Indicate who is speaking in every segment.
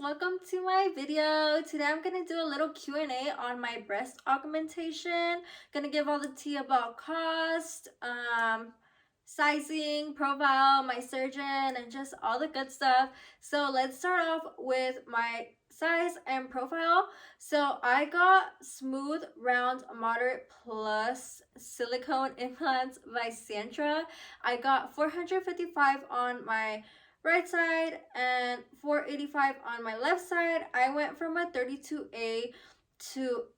Speaker 1: welcome to my video. Today I'm gonna do a little Q&A on my breast augmentation. Gonna give all the tea about cost, sizing, profile, my surgeon, and just all the good stuff. So let's start off with my size and profile. So I got smooth, round, moderate plus silicone implants by Santra. I got 455 on my right side and 485 on my left side. I went from a 32A to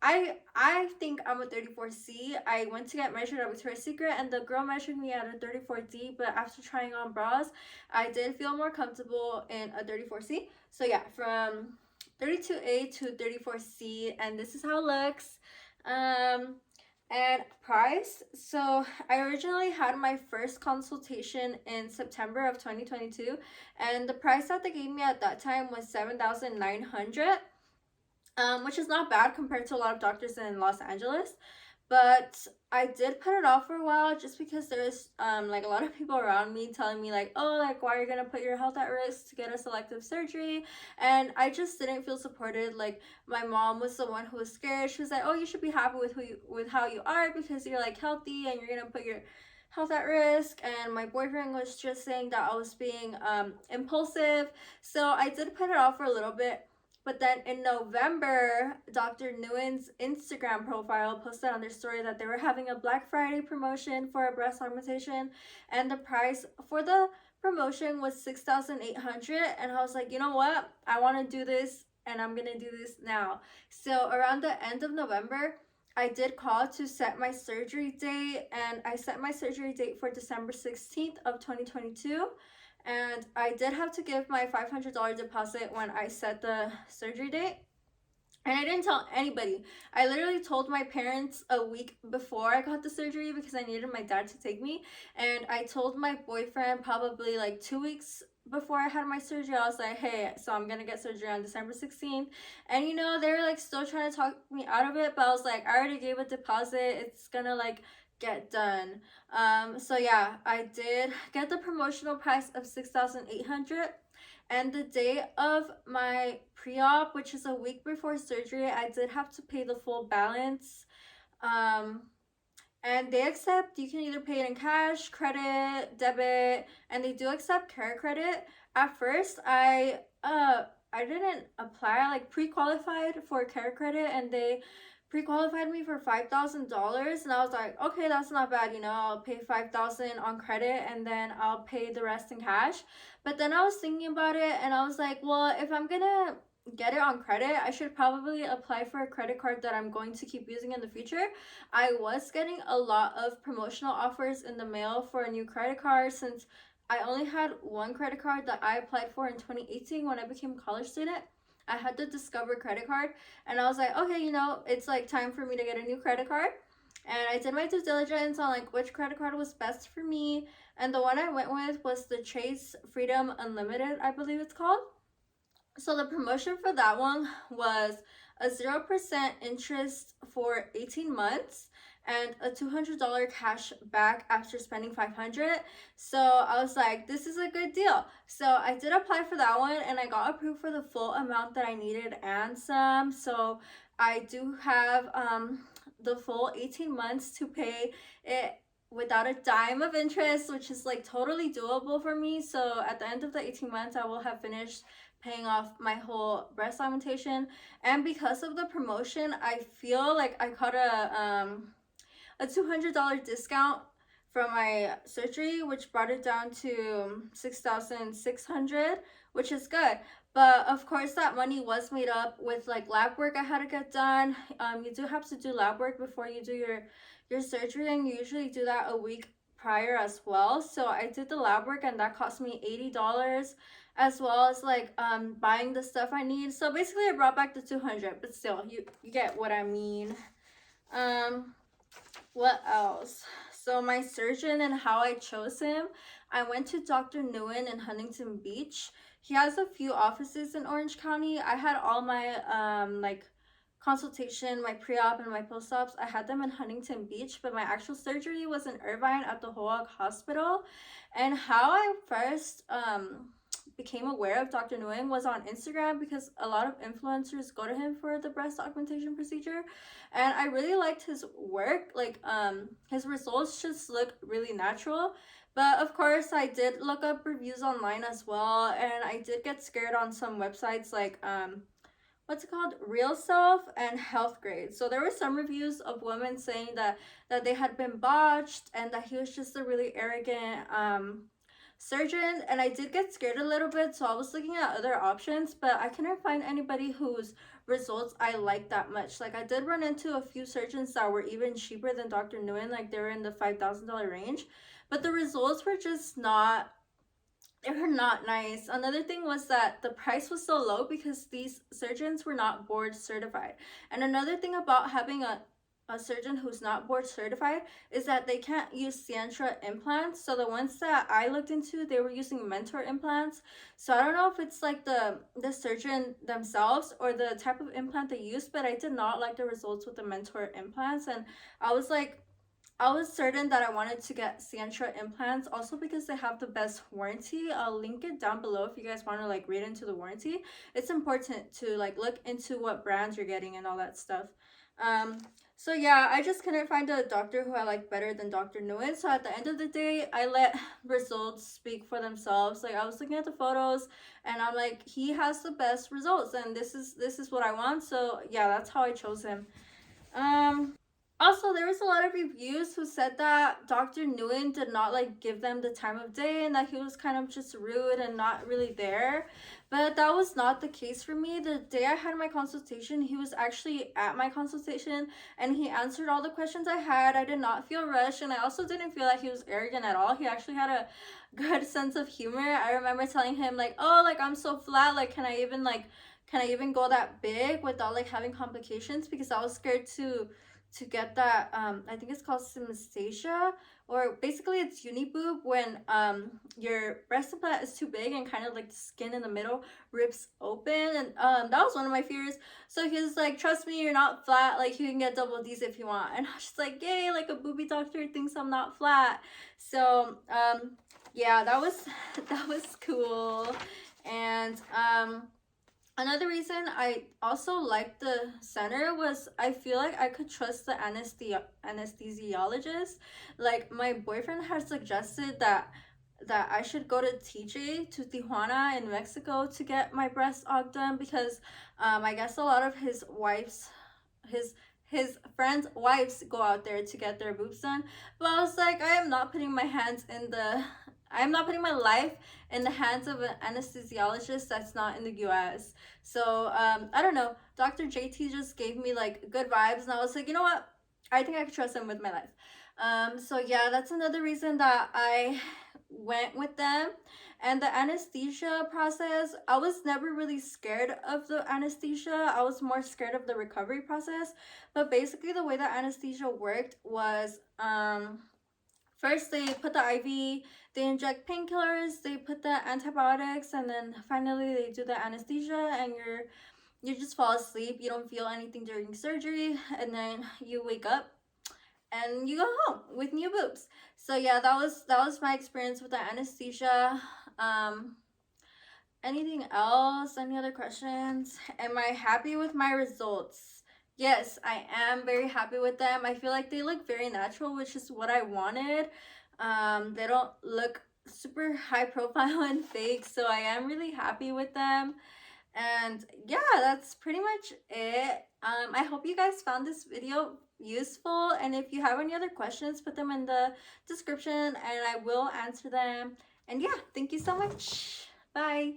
Speaker 1: I think I'm a 34C. I went to get measured at Victoria's Secret and the girl measured me at a 34D, but after trying on bras, I did feel more comfortable in a 34C. So yeah, from 32A to 34C, and this is how it looks. And price. So I originally had my first consultation in September of 2022, and the price that they gave me at that time was $7,900, which is not bad compared to a lot of doctors in Los Angeles. But I did put it off for a while just because there's like a lot of people around me telling me like, oh, like, why are you gonna put your health at risk to get a selective surgery? And I just didn't feel supported. Like, my mom was the one who was scared. She was like, oh, you should be happy with how you are because you're like healthy and you're gonna put your health at risk. And my boyfriend was just saying that I was being impulsive. So I did put it off for a little bit. But then in November, Dr. Nguyen's Instagram profile posted on their story that they were having a Black Friday promotion for a breast augmentation, and the price for the promotion was $6,800. And I was like, you know what? I want to do this, and I'm gonna do this now. So around the end of November, I did call to set my surgery date, and I set my surgery date for December 16th of 2022. And I did have to give my $500 deposit when I set the surgery date. And I didn't tell anybody. I literally told my parents a week before I got the surgery because I needed my dad to take me. And I told my boyfriend probably like 2 weeks before I had my surgery. I was like, hey, so I'm gonna get surgery on December 16th. And you know, they were like still trying to talk me out of it, but I was like, I already gave a deposit. It's gonna like get done. So yeah, I did get the promotional price of $6,800. And the day of my pre-op, which is a week before surgery, I did have to pay the full balance. And they accept, you can either pay it in cash, credit, debit, and they do accept care credit. At first, I didn't apply. I like pre-qualified for care credit, and they pre-qualified me for $5,000, and I was like, okay, that's not bad, you know, I'll pay $5,000 on credit and then I'll pay the rest in cash. But then I was thinking about it and I was like, well, if I'm gonna get it on credit, I should probably apply for a credit card that I'm going to keep using in the future. I was getting a lot of promotional offers in the mail for a new credit card since I only had one credit card that I applied for in 2018 when I became a college student. I had the Discover credit card, and I was like, okay, you know, it's like time for me to get a new credit card. And I did my due diligence on like which credit card was best for me, and the one I went with was the Chase Freedom Unlimited, I believe it's called. So the promotion for that one was a 0% interest for 18 months and a $200 cash back after spending $500. So I was like, this is a good deal. So I did apply for that one and I got approved for the full amount that I needed and some. So I do have the full 18 months to pay it without a dime of interest, which is like totally doable for me. So at the end of the 18 months, I will have finished paying off my whole breast augmentation. And because of the promotion, I feel like I caught a $200 discount from my surgery, which brought it down to $6,600, which is good. But of course that money was made up with like lab work I had to get done. You do have to do lab work before you do your surgery, and you usually do that a week prior as well. So I did the lab work and that cost me $80, as well as like buying the stuff I need. So basically I brought back the $200, but still you get what I mean. What else? So my surgeon and how I chose him, I went to Dr. Nguyen in Huntington Beach. He has a few offices in Orange County. I had all my like consultation, my pre-op and my post-ops, I had them in Huntington Beach, but my actual surgery was in Irvine at the Hoag Hospital. And how I first became aware of Dr. Nguyen was on Instagram, because a lot of influencers go to him for the breast augmentation procedure, and I really liked his work. Like his results just look really natural. But of course, I did look up reviews online as well, and I did get scared on some websites like what's it called, Real Self and Health Grade. So there were some reviews of women saying that they had been botched and that he was just a really arrogant surgeon, and I did get scared a little bit, so I was looking at other options, but I couldn't find anybody whose results I liked that much. Like I did run into a few surgeons that were even cheaper than Dr. Nguyen, like they were in the $5,000 range, but the results were just not, they were not nice. Another thing was that the price was so low because these surgeons were not board certified. And another thing about having a surgeon who's not board certified is that they can't use Sientra implants. So the ones that I looked into, they were using Mentor implants. So I don't know if it's like the surgeon themselves or the type of implant they use, but I did not like the results with the Mentor implants. And I was like, I was certain that I wanted to get Sientra implants, also because they have the best warranty. I'll link it down below if you guys want to like read into the warranty. It's important to like look into what brands you're getting and all that stuff. So yeah, I just couldn't find a doctor who I like better than Dr. Nguyen. So at the end of the day, I let results speak for themselves. Like I was looking at the photos and I'm like, he has the best results and this is what I want. So yeah, that's how I chose him. Also, there was a lot of reviews who said that Dr. Nguyen did not like give them the time of day and that he was kind of just rude and not really there. But that was not the case for me. The day I had my consultation, he was actually at my consultation and he answered all the questions I had. I did not feel rushed, and I also didn't feel like he was arrogant at all. He actually had a good sense of humor. I remember telling him like, "Oh, like I'm so flat, like can I even go that big without like having complications?" Because I was scared to get that I think it's called synesthesia, or basically it's uniboob when your breast implant is too big and kind of like the skin in the middle rips open, and that was one of my fears. So he was like, trust me, you're not flat, like you can get double D's if you want. And I was just like, yay, like a boobie doctor thinks I'm not flat. So yeah, that was that was cool. And another reason I also liked the center was I feel like I could trust the anesthesiologist. Like my boyfriend had suggested that I should go to TJ, to Tijuana in Mexico, to get my breast aug done, because I guess a lot of his friends' wives go out there to get their boobs done. But I was like, I am not putting my life in the hands of an anesthesiologist that's not in the US. So I don't know. Dr. JT just gave me like good vibes, and I was like, you know what? I think I could trust him with my life. So yeah, that's another reason that I went with them. And the anesthesia process, I was never really scared of the anesthesia. I was more scared of the recovery process. But basically the way that anesthesia worked was first they put the IV, they inject painkillers, they put the antibiotics, and then finally they do the anesthesia, and you just fall asleep. You don't feel anything during surgery, and then you wake up and you go home with new boobs. So yeah, that was my experience with the anesthesia. Anything else? Any other questions? Am I happy with my results? Yes, I am very happy with them. I feel like they look very natural, which is what I wanted. They don't look super high profile and fake, so I am really happy with them. And yeah, that's pretty much it. I hope you guys found this video useful, and if you have any other questions, put them in the description and I will answer them. And yeah, thank you so much. Bye.